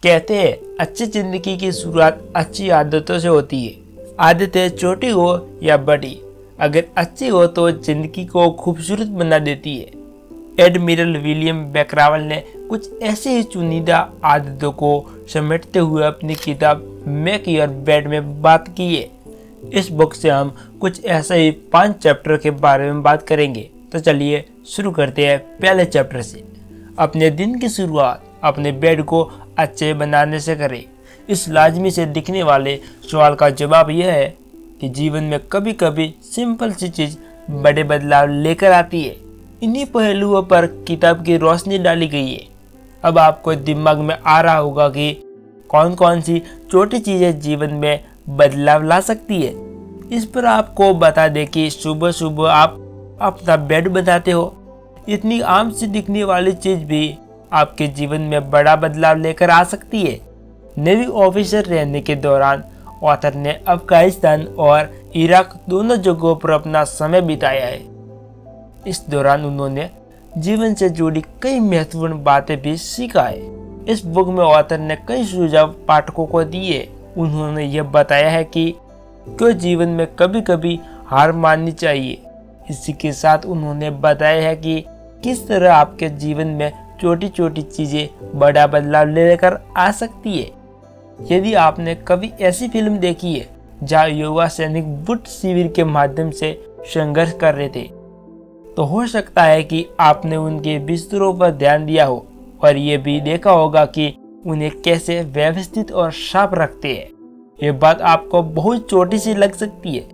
कहते हैं अच्छी जिंदगी की शुरुआत अच्छी आदतों से होती है। आदतें छोटी हो या बड़ी, अगर अच्छी हो तो जिंदगी को खूबसूरत बना देती है। एडमिरल विलियम बैकरावल ने कुछ ऐसे ही चुनिंदा आदतों को समेटते हुए अपनी किताब मेक योर बेड में बात की है। इस बुक से हम कुछ ऐसे ही 5 चैप्टर के बारे में बात करेंगे। तो चलिए शुरू करते हैं पहले चैप्टर से। अपने दिन की शुरुआत अपने बेड को अच्छे बनाने से करें। इस लाजमी से दिखने वाले सवाल का जवाब यह है कि जीवन में कभी कभी सिंपल सी चीज बड़े बदलाव लेकर आती है। इन्हीं पहलुओं पर किताब की रोशनी डाली गई है। अब आपको दिमाग में आ रहा होगा कि कौन कौन सी छोटी चीजें जीवन में बदलाव ला सकती है। इस पर आपको बता दें कि सुबह सुबह आप अपना बेड बनाते हो। इतनी आम सी दिखने वाली चीज भी आपके जीवन में बड़ा बदलाव लेकर आ सकती है। नेवी ऑफिसर रहने के दौरान ऑथर ने अफगानिस्तान और इराक दोनों जगहों पर अपना समय बिताया है। इस दौरान उन्होंने जीवन से जुड़ी कई महत्वपूर्ण बातें भी सीखा है। इस बुक में ऑथर ने कई सुझाव पाठकों को दिए। उन्होंने यह बताया है कि क्यों जीवन में कभी कभी हार माननी चाहिए। इसी के साथ उन्होंने बताया है कि किस तरह आपके जीवन में छोटी छोटी चीजें बड़ा बदलाव लेकर आ सकती है। यदि आपने कभी ऐसी फिल्म देखी है जहाँ युवा सैनिक बुट शिविर के माध्यम से संघर्ष कर रहे थे, तो हो सकता है कि आपने उनके बिस्तरों पर ध्यान दिया हो और ये भी देखा होगा कि उन्हें कैसे व्यवस्थित और साफ रखते हैं। ये बात आपको बहुत छोटी सी लग सकती है,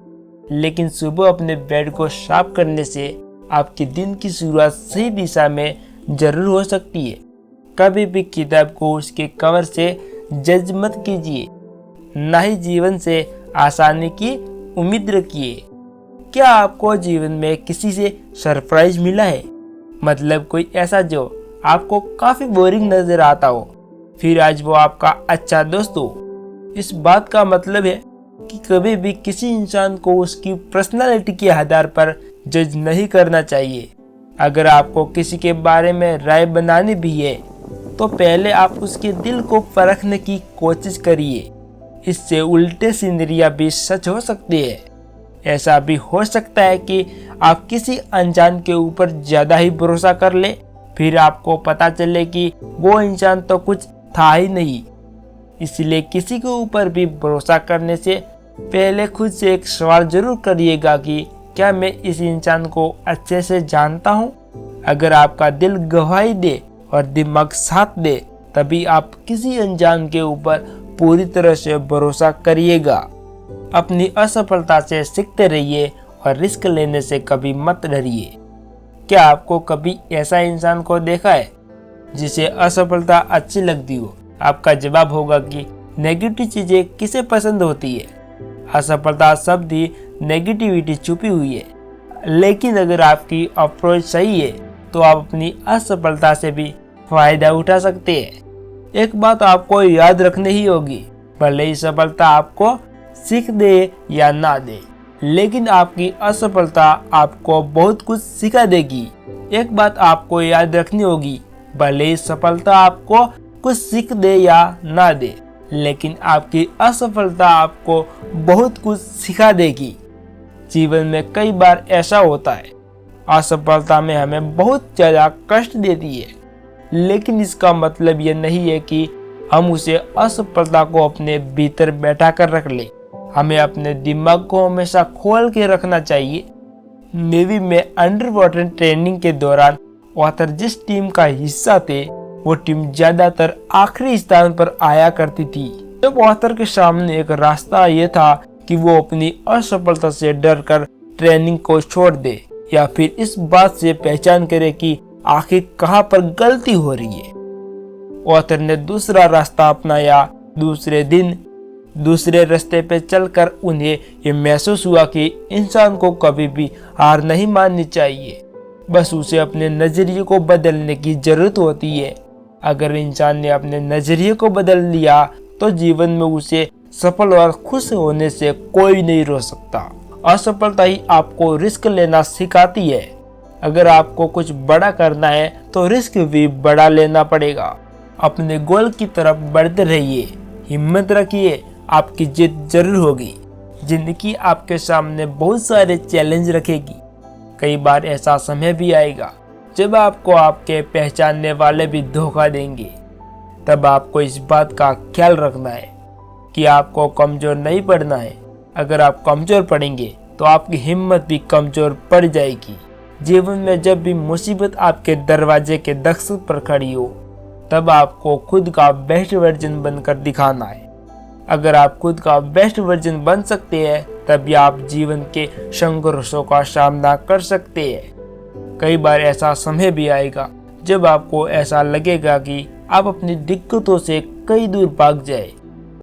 लेकिन सुबह अपने बेड को साफ करने से आपके दिन की शुरुआत सही दिशा में जरूर हो सकती है। कभी भी किताब को उसके कवर से जज मत कीजिए, न ही जीवन से आसानी की उम्मीद रखिए। क्या आपको जीवन में किसी से सरप्राइज मिला है? मतलब कोई ऐसा जो आपको काफी बोरिंग नजर आता हो, फिर आज वो आपका अच्छा दोस्त हो। इस बात का मतलब है कि कभी भी किसी इंसान को उसकी पर्सनालिटी के आधार पर जज नहीं करना चाहिए। अगर आपको किसी के बारे में राय बनानी भी है तो पहले आप उसके दिल को परखने की कोशिश करिए। इससे उल्टे सिनेरियो भी सच हो सकते हैं। ऐसा भी हो सकता है कि आप किसी अनजान के ऊपर ज्यादा ही भरोसा कर ले, फिर आपको पता चले कि वो इंसान तो कुछ था ही नहीं। इसलिए किसी के ऊपर भी भरोसा करने से पहले खुद से एक सवाल जरूर करिएगा कि क्या मैं इस इंसान को अच्छे से जानता हूँ? अगर आपका दिल गवाही दे और दिमाग साथ दे, तभी आप किसी अनजान के ऊपर पूरी तरह से भरोसा करिएगा। अपनी असफलता से सीखते रहिए और रिस्क लेने से कभी मत डरिए। क्या आपको कभी ऐसा इंसान को देखा है जिसे असफलता अच्छी लगती हो? आपका जवाब होगा कि नेगेटिव चीजें किसे पसंद होती है। असफलता शब्द ही नेगेटिविटी छुपी हुई है, लेकिन अगर आपकी अप्रोच सही है तो आप अपनी असफलता से भी फायदा उठा सकते हैं। एक बात आपको याद रखनी ही होगी, भले ही सफलता आपको सीख दे या ना दे, लेकिन आपकी असफलता आपको बहुत कुछ सिखा देगी। एक बात आपको याद रखनी होगी, भले ही सफलता आपको कुछ सीख दे या ना दे, लेकिन आपकी असफलता आपको बहुत कुछ सिखा देगी। जीवन में कई बार ऐसा होता है, असफलता में हमें बहुत ज्यादा कष्ट देती है, लेकिन इसका मतलब यह नहीं है कि हम उसे असफलता को अपने भीतर बैठा कर रख ले। हमें अपने दिमाग को हमेशा खोल के रखना चाहिए। नेवी में अंडर वाटर ट्रेनिंग के दौरान ऑथर जिस टीम का हिस्सा थे, वो टीम ज्यादातर आखिरी स्थान पर आया करती थी। जब ऑथर के सामने एक रास्ता ये था कि वो अपनी असफलता से डरकर ट्रेनिंग को छोड़ दे या फिर इस बात से पहचान करे कि आखिर कहां पर गलती हो रही है। ऑथर ने दूसरा रास्ता अपनाया। दूसरे दिन दूसरे रास्ते पे चलकर उन्हें ये महसूस हुआ कि इंसान को कभी भी हार नहीं माननी चाहिए, बस उसे अपने नजरिए को बदलने की जरूरत होती है। अगर इंसान ने अपने नजरिए को बदल लिया तो जीवन में उसे सफल और खुश होने से कोई नहीं रोक सकता। असफलता ही आपको रिस्क लेना सिखाती है। अगर आपको कुछ बड़ा करना है तो रिस्क भी बड़ा लेना पड़ेगा। अपने गोल की तरफ बढ़ते रहिए, हिम्मत रखिए, आपकी जीत जरूर होगी। जिंदगी आपके सामने बहुत सारे चैलेंज रखेगी। कई बार ऐसा समय भी आएगा जब आपको आपके पहचानने वाले भी धोखा देंगे। तब आपको इस बात का ख्याल रखना है कि आपको कमजोर नहीं पड़ना है। अगर आप कमजोर पड़ेंगे तो आपकी हिम्मत भी कमजोर पड़ जाएगी। जीवन में जब भी मुसीबत आपके दरवाजे के दस्तक पर खड़ी हो, तब आपको खुद का बेस्ट वर्जन बनकर दिखाना है। अगर आप खुद का बेस्ट वर्जन बन सकते हैं, तभी आप जीवन के संघर्षों का सामना कर सकते हैं। कई बार ऐसा समय भी आएगा जब आपको ऐसा लगेगा कि आप अपनी दिक्कतों से कई दूर भाग जाए,